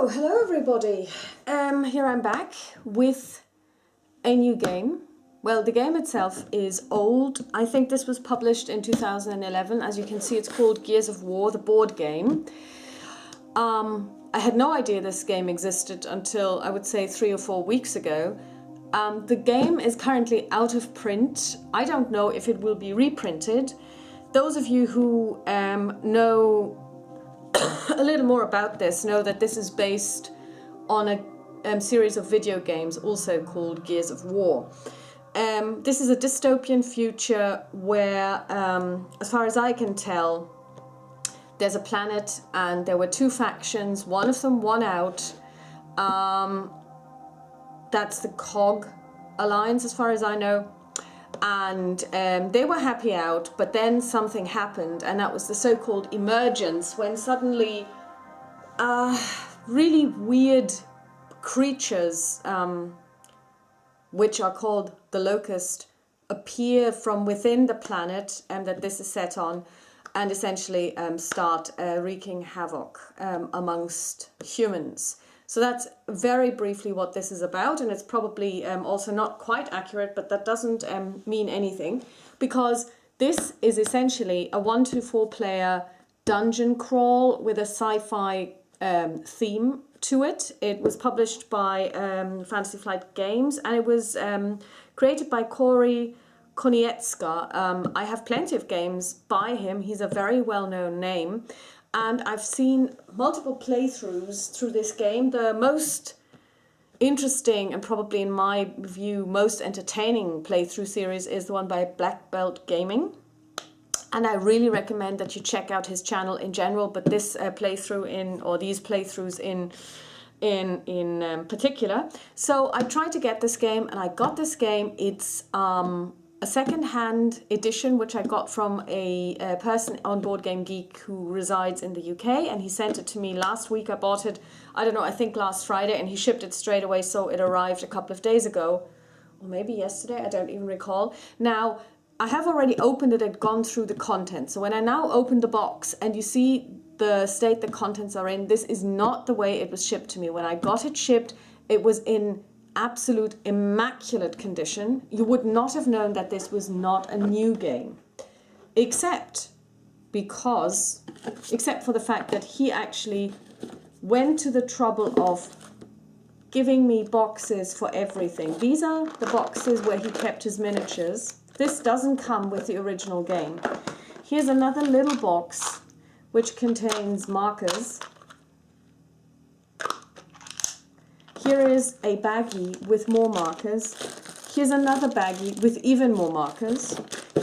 So, hello everybody. Here I'm back with a new game. Well, the game itself is old. I think this was published in 2011. As you can see, it's called Gears of War, the board game. I had no idea this game existed until, I would say, 3 or 4 weeks ago. The game is currently out of print. I don't know if it will be reprinted. Those of you who know a little more about this know that this is based on a series of video games also called Gears of War. This is a dystopian future where, as far as I can tell, there's a planet and there were 2 factions. One of them won out. That's the COG Alliance, as far as I know. And they were happy out, but then something happened, and that was the so-called emergence, when suddenly really weird creatures, which are called the Locust, appear from within the planet that this is set on, and essentially start wreaking havoc amongst humans. So that's very briefly what this is about, and it's probably also not quite accurate, but that doesn't mean anything, because this is essentially a 1 to 4 player dungeon crawl with a sci-fi theme to it. It was published by Fantasy Flight Games, and it was created by Corey Konietzka. I have plenty of games by him. He's a very well-known name. And I've seen multiple playthroughs through this game. The most interesting and probably in my view most entertaining playthrough series is the one by Black Belt Gaming. And I really recommend that you check out his channel in general, but this playthrough or these playthroughs in particular. So I tried to get this game and I got this game. It's a second-hand edition, which I got from a person on Board Game Geek who resides in the UK, and he sent it to me last week. I bought it, I don't know, I think last Friday, and he shipped it straight away, so it arrived a couple of days ago, or maybe yesterday, I don't even recall. Now, I have already opened it and gone through the contents. So when I now open the box and you see the state the contents are in, this is not the way it was shipped to me. When I got it shipped, it was in absolute immaculate condition. You would not have known that this was not a new game, except for the fact that he actually went to the trouble of giving me boxes for everything. These are the boxes where he kept his miniatures. This doesn't come with the original game. Here's another little box which contains markers. Here is a baggie with more markers. Here's another baggie with even more markers.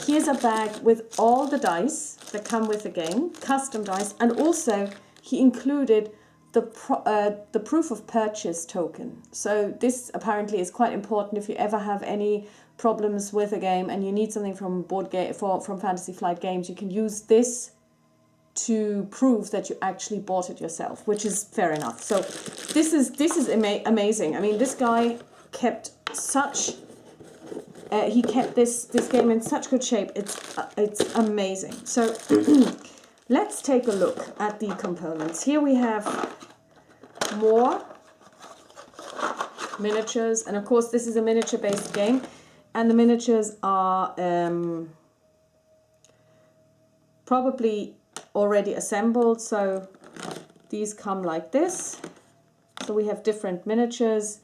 Here's a bag with all the dice that come with the game, custom dice, and also he included the proof of purchase token. So this apparently is quite important if you ever have any problems with a game and you need something from from Fantasy Flight Games. You can use this to prove that you actually bought it yourself, which is fair enough. So this is amazing. I mean, this guy kept he kept this game in such good shape. It's amazing. So let's take a look at the components. Here we have more miniatures, and of course this is a miniature based game, and the miniatures are probably already assembled. So these come like this. So we have different miniatures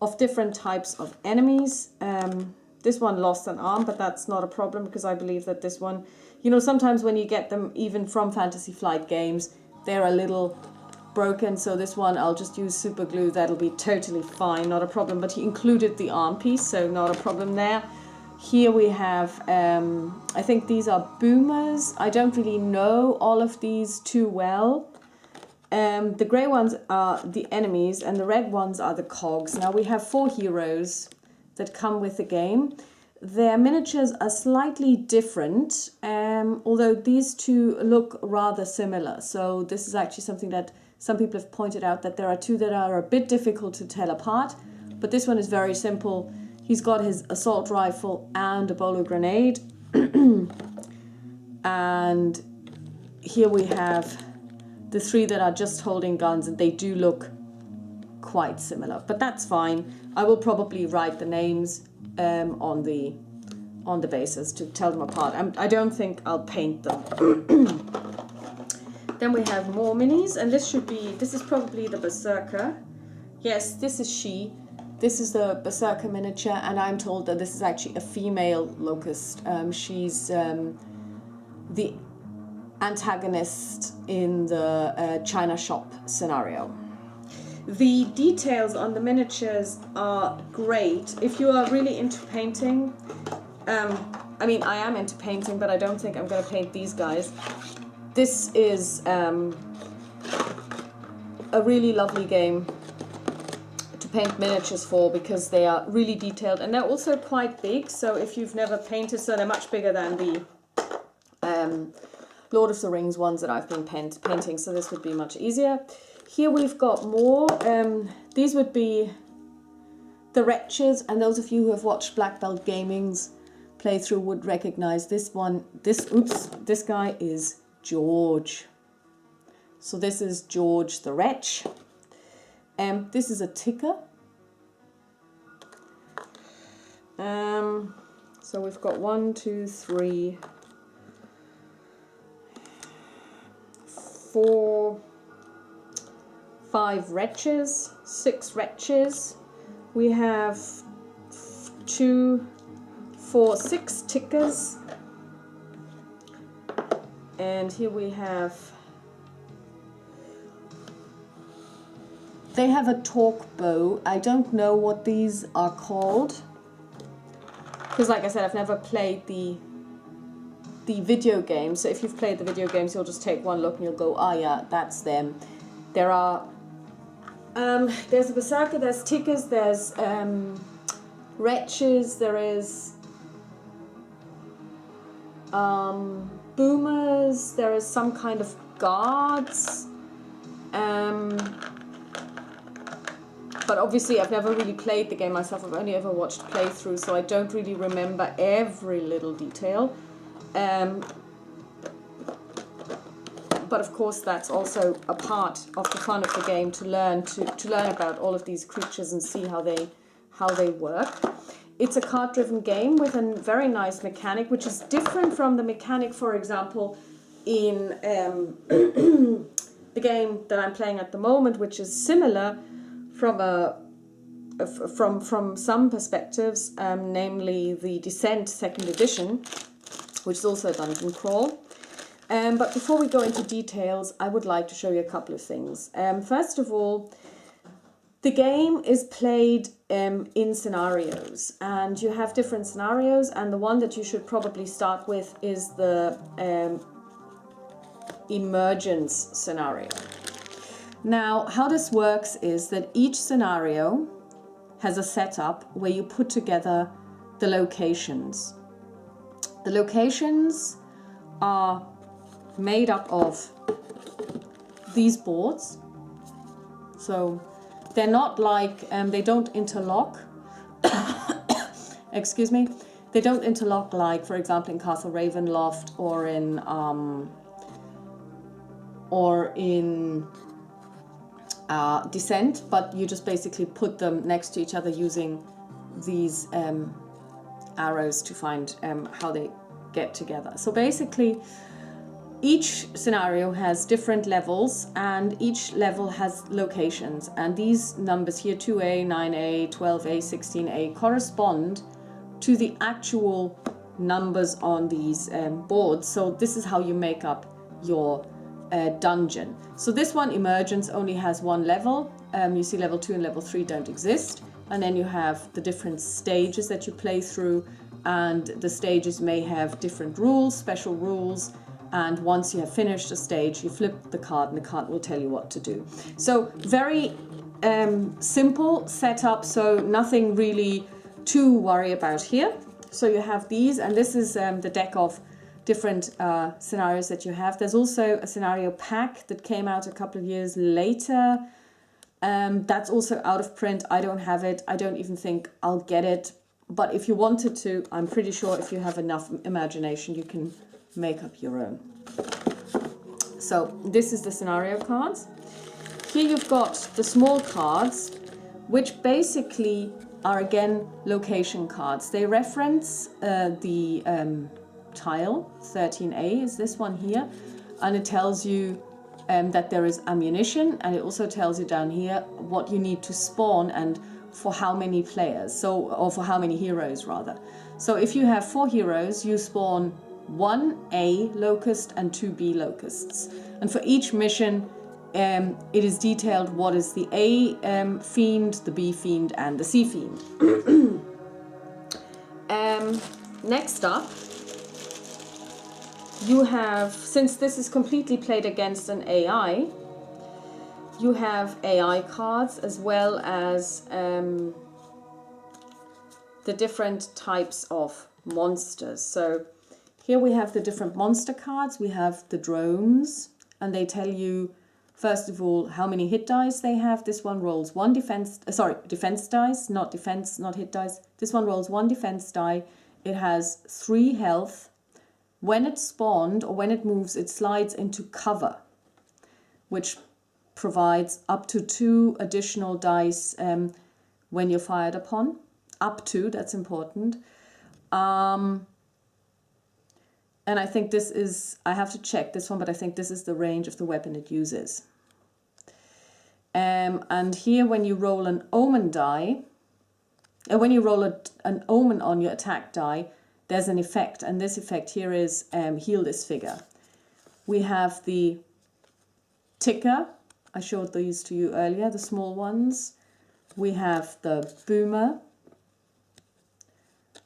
of different types of enemies. This one lost an arm, but that's not a problem, because I believe that this one, you know, sometimes when you get them even from Fantasy Flight Games, they're a little broken. So this one I'll just use super glue. That'll be totally fine, not a problem. But he included the arm piece, so not a problem there. Here we have, I think these are boomers. I don't really know all of these too well. The grey ones are the enemies and the red ones are the cogs. Now we have 4 heroes that come with the game. Their miniatures are slightly different, although these 2 look rather similar. So this is actually something that some people have pointed out, that there are 2 that are a bit difficult to tell apart, but this one is very simple. He's got his assault rifle and a bolo grenade. And here we have the 3 that are just holding guns, and they do look quite similar, but that's fine. I will probably write the names on the bases to tell them apart. I don't think I'll paint them. Then we have more minis, and this is probably the Berserker. Yes, this is she. This is the Berserker miniature, and I'm told that this is actually a female locust. She's the antagonist in the China shop scenario. The details on the miniatures are great. If you are really into painting, I mean, I am into painting, but I don't think I'm going to paint these guys. This is a really lovely game to paint miniatures for, because they are really detailed and they're also quite big. So if you've never painted, so they're much bigger than the Lord of the Rings ones that I've been painting, so this would be much easier. Here we've got more. These would be the Wretches, and those of you who have watched Black Belt Gaming's playthrough would recognize this one. This guy is George. So this is George the Wretch. This is a ticker. So we've got 1, 2, 3, 4, 5 wretches, 6 wretches. We have 2, 4, 6 tickers. And here we have, they have a talk bow. I don't know what these are called, because like I said, I've never played the video game. So if you've played the video games, you'll just take one look and you'll go, ah, yeah, that's them. There are, there's a Berserker, there's tickers, there's wretches, there is boomers, there is some kind of guards. But obviously I've never really played the game myself. I've only ever watched playthroughs, so I don't really remember every little detail. But of course that's also a part of the fun of the game, to learn about all of these creatures and see how they work. It's a card-driven game with a very nice mechanic, which is different from the mechanic, for example, in the game that I'm playing at the moment, which is similar from some perspectives, namely the Descent 2nd edition, which is also a dungeon crawl. But before we go into details, I would like to show you a couple of things. First of all, the game is played in scenarios, and you have different scenarios, and the one that you should probably start with is the emergence scenario. Now, how this works is that each scenario has a setup where you put together the locations. The locations are made up of these boards. So they're not like, they don't interlock. Excuse me. They don't interlock like, for example, in Castle Ravenloft or in Descent, but you just basically put them next to each other using these arrows to find how they get together. So basically, each scenario has different levels, and each level has locations, and these numbers here, 2A, 9A, 12A, 16A, correspond to the actual numbers on these boards. So this is how you make up your dungeon. So this one, Emergence, only has one level. You see level 2 and level 3 don't exist. And then you have the different stages that you play through, and the stages may have different rules, special rules. And once you have finished a stage, you flip the card and the card will tell you what to do. So very simple setup, so nothing really to worry about here. So you have these, and this is the deck of different scenarios that you have. There's also a scenario pack that came out a couple of years later. That's also out of print. I don't have it. I don't even think I'll get it. But if you wanted to, I'm pretty sure if you have enough imagination, you can make up your own. So this is the scenario cards. here you've got the small cards, which basically are again location cards. They reference the tile 13A is this one here, and it tells you that there is ammunition, and it also tells you down here what you need to spawn and for how many players, or for how many heroes rather. So if you have 4 heroes, you spawn 1 A locust and 2 B locusts, and for each mission it is detailed what is the A fiend, the B fiend, and the C fiend. Next up, you have, since this is completely played against an AI, you have AI cards as well as the different types of monsters. So here we have the different monster cards. We have the drones, and they tell you, first of all, how many hit dice they have. This one rolls 1 defense dice, not hit dice. This one rolls 1 defense die. It has 3 health. When it's spawned or when it moves, it slides into cover, which provides up to 2 additional dice when you're fired upon. Up to, that's important. And I think this is, I have to check this one, but I think this is the range of the weapon it uses. And here when you roll an omen die, when you roll an omen on your attack die, there's an effect, and this effect here is heal this figure. We have the ticker, I showed these to you earlier, the small ones. We have the boomer.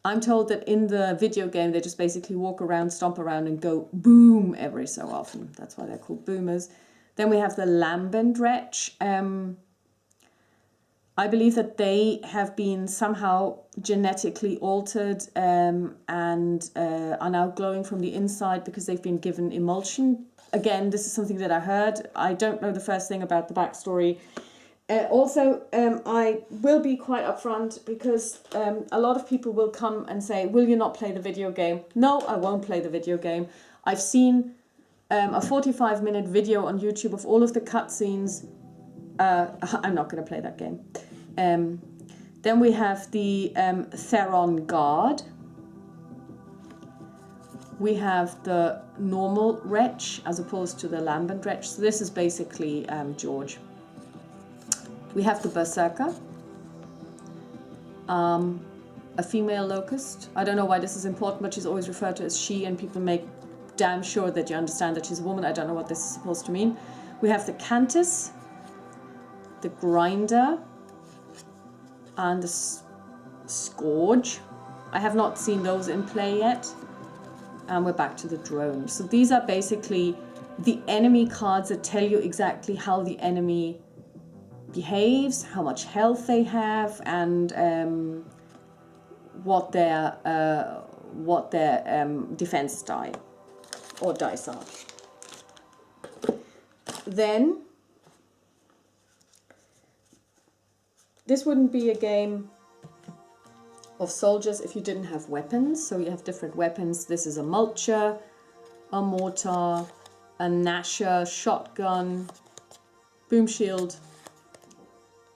I'm told that in the video game they just basically walk around, stomp around and go boom every so often. That's why they're called boomers. Then we have the lambent wretch. I believe that they have been somehow genetically altered and are now glowing from the inside because they've been given emulsion. Again, this is something that I heard. I don't know the first thing about the backstory. Also, I will be quite upfront because a lot of people will come and say, will you not play the video game? No, I won't play the video game. I've seen a 45-minute video on YouTube of all of the cutscenes. I'm not going to play that game. Then we have the Theron Guard. We have the normal wretch as opposed to the lambent wretch. So this is basically George. We have the Berserker, a female locust. I don't know why this is important, but she's always referred to as she, and people make damn sure that you understand that she's a woman. I don't know what this is supposed to mean. We have the Cantus, the Grinder, and the Scourge. I have not seen those in play yet. And we're back to the drone. So these are basically the enemy cards that tell you exactly how the enemy behaves, how much health they have, and what their defense die or dice are. Then this wouldn't be a game of soldiers if you didn't have weapons. So you have different weapons. This is a mulcher, a mortar, a gnasher, shotgun, boom shield,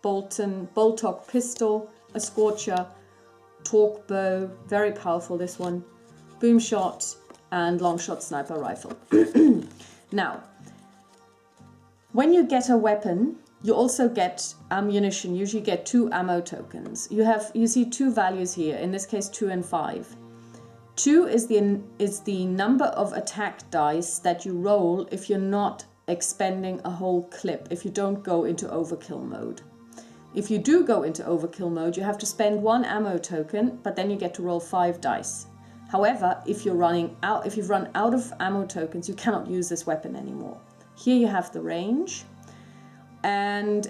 bolt-on pistol, a scorcher, torque bow, very powerful this one, boom shot, and long shot sniper rifle. Now, when you get a weapon, you also get ammunition. Usually get 2 ammo tokens. You see 2 values here, in this case 2 and 5. 2 is the number of attack dice that you roll if you're not expending a whole clip, if you don't go into overkill mode. If you do go into overkill mode, you have to spend 1 ammo token, but then you get to roll 5 dice. However, if you've run out of ammo tokens, you cannot use this weapon anymore. Here you have the range, and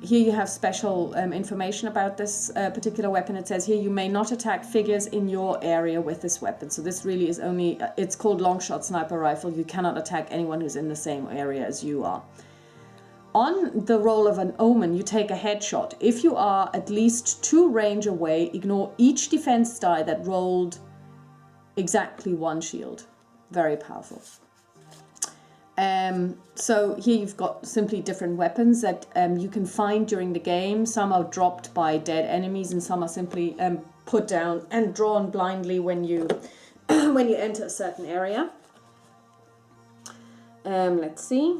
here you have special information about this particular weapon. It says here you may not attack figures in your area with this weapon. So this really is only, it's called long shot sniper rifle. You cannot attack anyone who's in the same area as you are. On the roll of an omen, you take a headshot. If you are at least 2 range away, ignore each defense die that rolled exactly 1 shield. Very powerful. So here you've got simply different weapons that you can find during the game. Some are dropped by dead enemies and some are simply put down and drawn blindly when you when you enter a certain area. Let's see.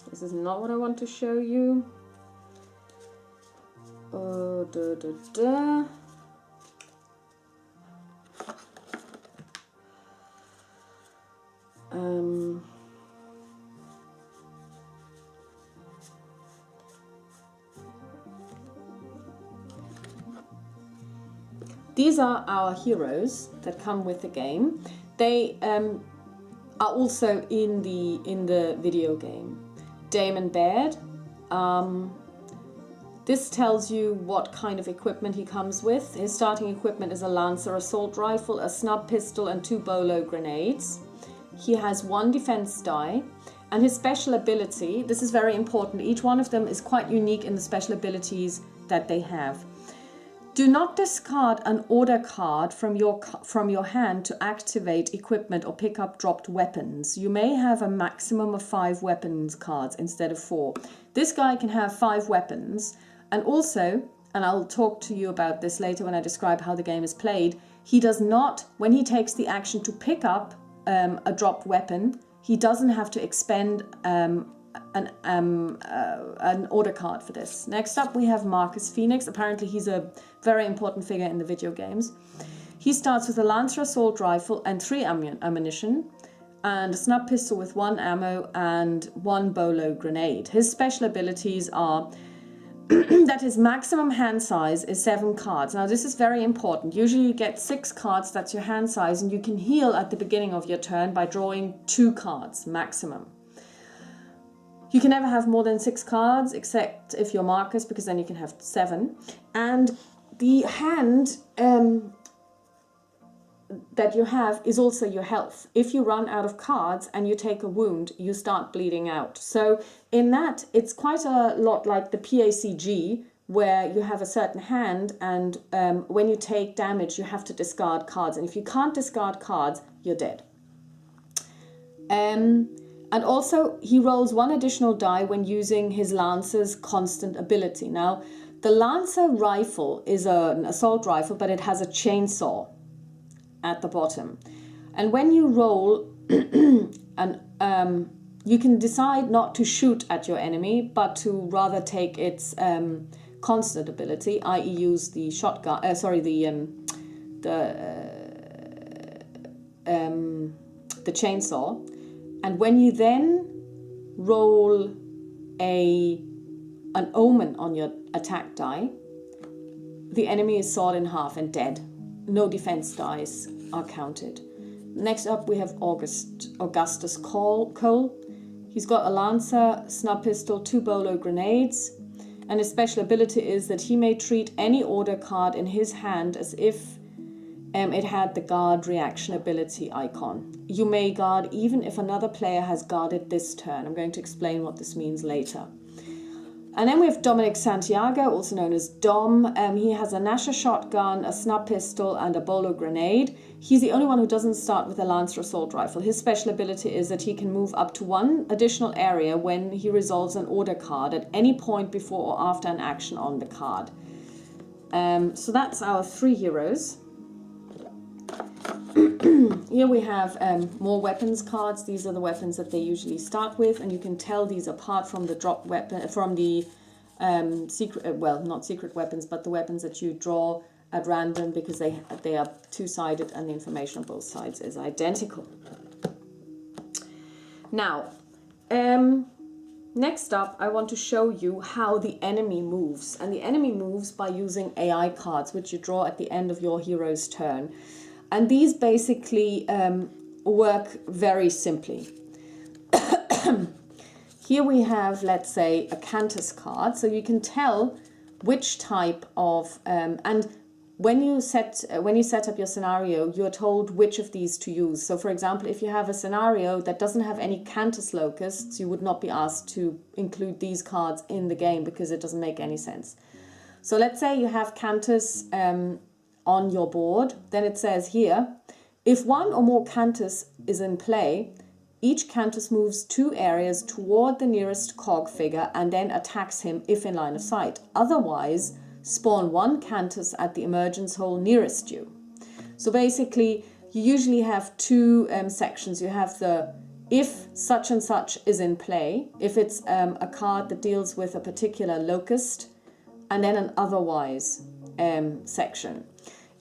This is not what I want to show you. Oh, these are our heroes that come with the game. They are also in the video game. Damon Baird. This tells you what kind of equipment he comes with. His starting equipment is a Lancer assault rifle, a snub pistol, and 2 bolo grenades. He has 1 defense die, and his special ability, this is very important, each one of them is quite unique in the special abilities that they have. Do not discard an order card from your hand to activate equipment or pick up dropped weapons. You may have a maximum of 5 weapons cards instead of 4. This guy can have 5 weapons, and also, and I'll talk to you about this later when I describe how the game is played, he does not, when he takes the action to pick up a dropped weapon, he doesn't have to expend an order card for this. Next up we have Marcus Phoenix. Apparently he's a very important figure in the video games. He starts with a Lancer assault rifle and 3 ammunition, and a snub pistol with 1 ammo and 1 bolo grenade. His special abilities are that his maximum hand size is 7 cards. Now this is very important. Usually you get 6 cards, that's your hand size, and you can heal at the beginning of your turn by drawing 2 cards maximum. You can never have more than 6 cards, except if you're Marcus, because then you can have 7. And the hand that you have is also your health. If you run out of cards and you take a wound, you start bleeding out. So in that, it's quite a lot like the PACG, where you have a certain hand, and when you take damage, you have to discard cards. And if you can't discard cards, you're dead. And also, he rolls 1 additional die when using his Lancer's constant ability. Now, the Lancer rifle is an assault rifle, but it has a chainsaw at the bottom. And when you roll, you can decide not to shoot at your enemy, but to rather take its constant ability, i.e. use the shotgun, the chainsaw. And when you then roll an omen on your attack die, the enemy is sawed in half and dead. No defense dice are counted. Next up we have Augustus Cole. He's got a Lancer, snub pistol, 2 bolo grenades, and his special ability is that he may treat any order card in his hand as if it had the guard reaction ability icon. You may guard even if another player has guarded this turn. I'm going to explain what this means later. And then we have Dominic Santiago, also known as Dom. He has a Nasher shotgun, a snub pistol, and a bolo grenade. He's the only one who doesn't start with a Lancer assault rifle. His special ability is that he can move up to 1 additional area when he resolves an order card at any point before or after an action on the card. So that's our 3 heroes. Here we have more weapons cards. These are the weapons that they usually start with, and you can tell these apart from the drop weapon, from the secret, well, not secret weapons, but the weapons that you draw at random, because they are 2-sided and the information on both sides is identical. Now, next up, I want to show you how the enemy moves, and the enemy moves by using AI cards, which you draw at the end of your hero's turn. And these basically work very simply. Here we have, let's say, a Cantus card. So you can tell which type of, and when you set up your scenario, you're told which of these to use. So for example, if you have a scenario that doesn't have any Cantus locusts, you would not be asked to include these cards in the game because it doesn't make any sense. So let's say you have Cantus on your board, then it says here, if 1 or more Cantus is in play, each Countess moves 2 areas toward the nearest cog figure and then attacks him if in line of sight. Otherwise, spawn 1 Countess at the emergence hole nearest you. So basically, you usually have 2 sections. You have the if such and such is in play, if it's a card that deals with a particular locust, and then an otherwise section.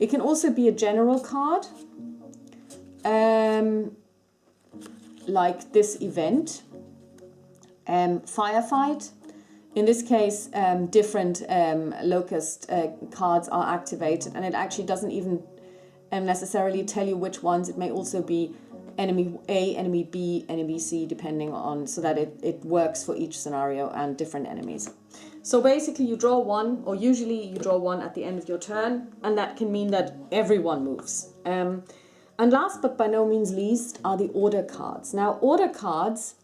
It can also be a general card, like this event, firefight. In this case, different locust cards are activated, and it actually doesn't even necessarily tell you which ones. It may also be enemy A, enemy B, enemy C, depending on, so that it works for each scenario and different enemies. So basically you draw 1, or usually you draw 1 at the end of your turn, and that can mean that everyone moves. And last but by no means least are the order cards. Now order cards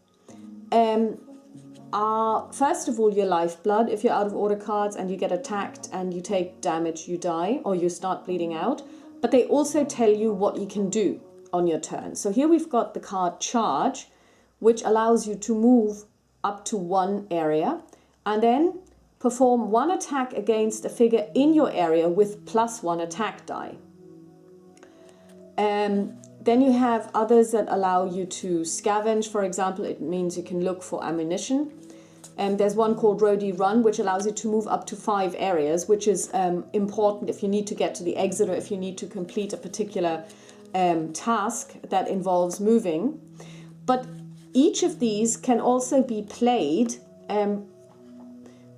are, first of all, your lifeblood. If you're out of order cards and you get attacked and you take damage, you die or you start bleeding out. But they also tell you what you can do on your turn. So here we've got the card Charge, which allows you to move up to 1 area and then perform 1 attack against a figure in your area with +1 attack die. Then you have others that allow you to scavenge. For example, it means you can look for ammunition. There's one called Roadie Run, which allows you to move up to 5 areas, which is important if you need to get to the exit or if you need to complete a particular task that involves moving. But each of these can also be played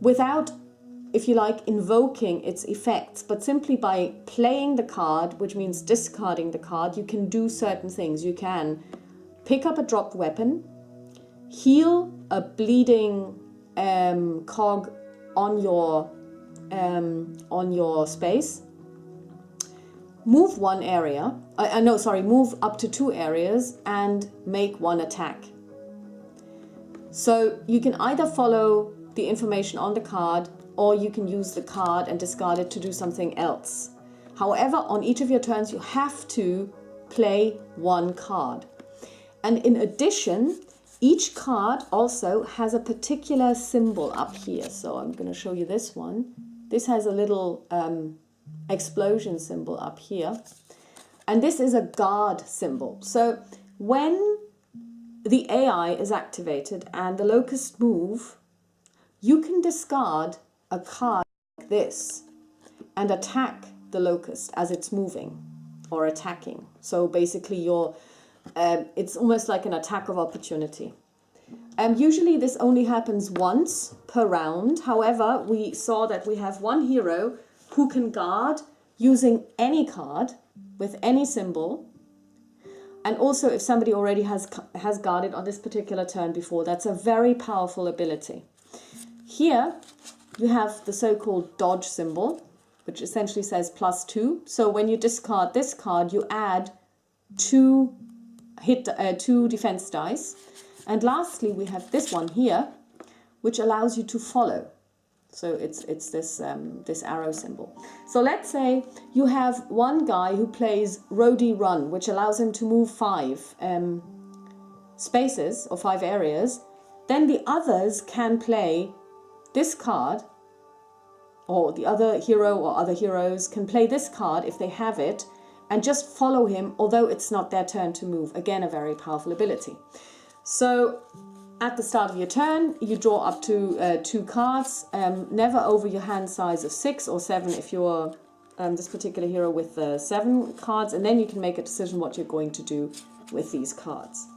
without, if you like, invoking its effects, but simply by playing the card, which means discarding the card, you can do certain things. You can pick up a dropped weapon, heal a bleeding cog on your space, move 1 area, move up to 2 areas and make 1 attack. So you can either follow the information on the card, or you can use the card and discard it to do something else. However, on each of your turns, you have to play 1 card. And in addition, each card also has a particular symbol up here. So I'm going to show you this one. This has a little explosion symbol up here. And this is a guard symbol. So when the AI is activated and the locusts move, you can discard a card like this and attack the locust as it's moving or attacking. So basically it's almost like an attack of opportunity. Usually this only happens once per round. However, we saw that we have 1 hero who can guard using any card with any symbol. And also if somebody already has guarded on this particular turn before, that's a very powerful ability. Here you have the so-called dodge symbol, which essentially says +2. So when you discard this card, you add 2 defense dice. And lastly, we have this one here, which allows you to follow. So it's this arrow symbol. So let's say you have one guy who plays Roadie Run, which allows him to move 5 spaces or 5 areas. Then the others can play this card, or the other hero or other heroes can play this card if they have it, and just follow him, although it's not their turn to move. Again, a very powerful ability. So at the start of your turn, you draw up to 2 cards, never over your hand size of 6 or 7 if you're this particular hero with 7 cards, and then you can make a decision what you're going to do with these cards.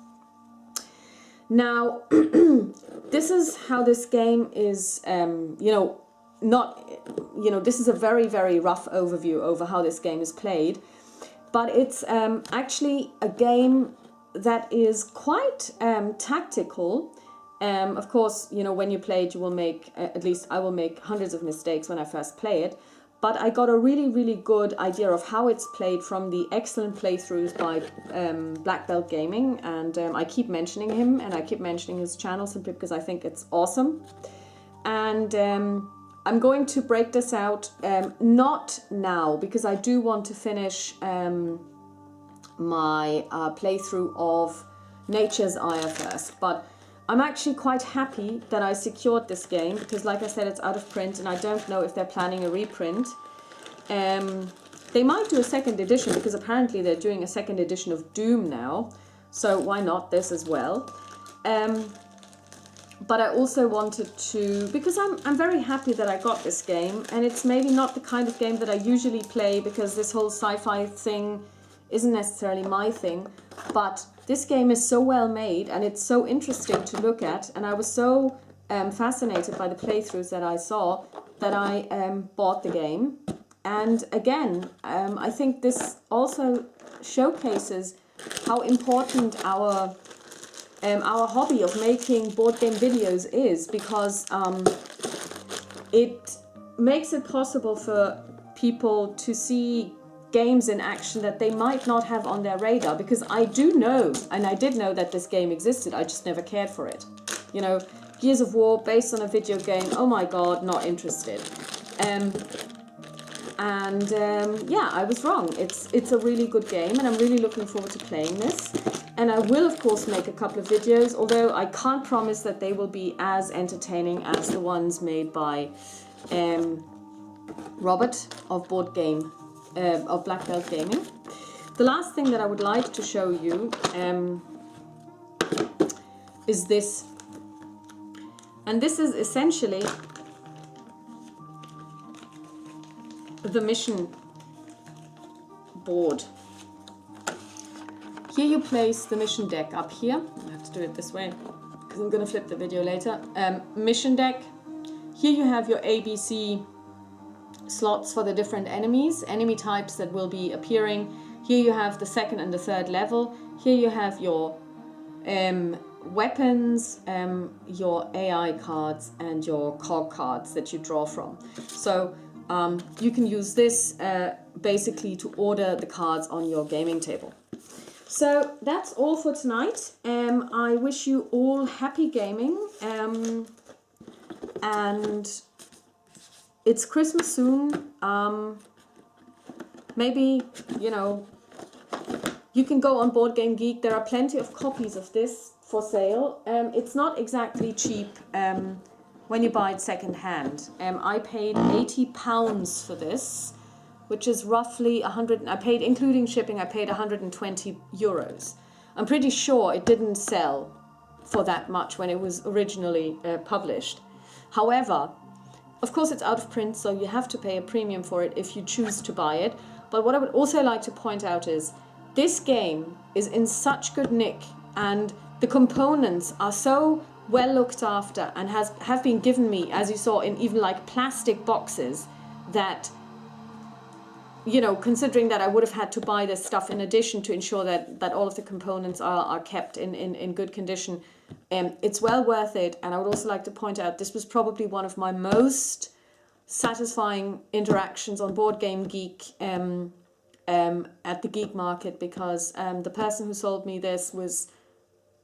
Now, this is how this game is, this is a very, very rough overview over how this game is played, but it's actually a game that is quite tactical. Of course, when you play it, you will make, at least I will make hundreds of mistakes when I first play it, but I got a really, really good idea of how it's played from the excellent playthroughs by Black Belt Gaming, and I keep mentioning him and I keep mentioning his channel simply because I think it's awesome. And I'm going to break this out, not now, because I do want to finish my playthrough of nature's eye first. But I'm actually quite happy that I secured this game because, like I said, it's out of print and I don't know if they're planning a reprint. They might do a second edition because apparently they're doing a second edition of Doom now. So why not this as well? But I also wanted to, because I'm very happy that I got this game, and it's maybe not the kind of game that I usually play because this whole sci-fi thing isn't necessarily my thing, but this game is so well made and it's so interesting to look at, and I was so fascinated by the playthroughs that I saw that I bought the game. And again, I think this also showcases how important our hobby of making board game videos is, because it makes it possible for people to see games in action that they might not have on their radar, because I do know, and I did know that this game existed, I just never cared for it. You know, Gears of War based on a video game, oh my god, not interested. Yeah, I was wrong. It's a really good game and I'm really looking forward to playing this. And I will, of course, make a couple of videos, although I can't promise that they will be as entertaining as the ones made by Robert of of Black Belt Gaming. The last thing that I would like to show you is this. And this is essentially the mission board. Here you place the mission deck up here. I have to do it this way because I'm going to flip the video later. Mission deck. Here you have your ABC slots for the different enemies, enemy types that will be appearing. Here you have the second and the third level. Here you have your weapons, your AI cards and your cog cards that you draw from. So you can use this basically to order the cards on your gaming table. So that's all for tonight. I wish you all happy gaming, and it's Christmas soon. Maybe, you know, you can go on Board Game Geek. There are plenty of copies of this for sale. It's not exactly cheap when you buy it second hand. I paid £80 for this, which is roughly 100. I paid, including shipping, I paid 120 euros. I'm pretty sure it didn't sell for that much when it was originally published. However, of course it's out of print, so you have to pay a premium for it if you choose to buy it. But what I would also like to point out is this game is in such good nick, and the components are so well looked after and have been given me, as you saw, in even like plastic boxes, that, you know, considering that I would have had to buy this stuff in addition to ensure that all of the components are kept in good condition, it's well worth it. And I would also like to point out this was probably one of my most satisfying interactions on Board Game Geek at the Geek Market, because the person who sold me this was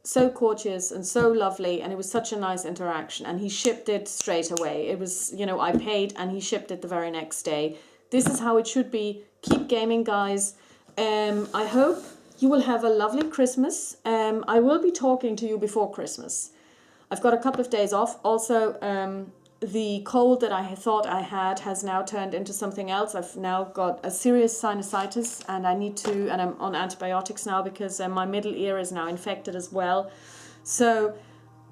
so courteous and so lovely, and it was such a nice interaction, and he shipped it straight away. It was, you know, I paid and he shipped it the very next day. This is how it should be. Keep gaming, guys. I hope you will have a lovely Christmas. I will be talking to you before Christmas. I've got a couple of days off. Also, the cold that I thought I had has now turned into something else. I've now got a serious sinusitis, and and I'm on antibiotics now because my middle ear is now infected as well. So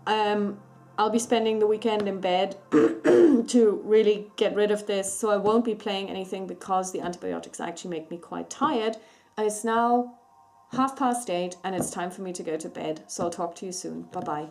I'll be spending the weekend in bed to really get rid of this. So I won't be playing anything because the antibiotics actually make me quite tired. And it's now 8:30 and it's time for me to go to bed. So I'll talk to you soon. Bye-bye.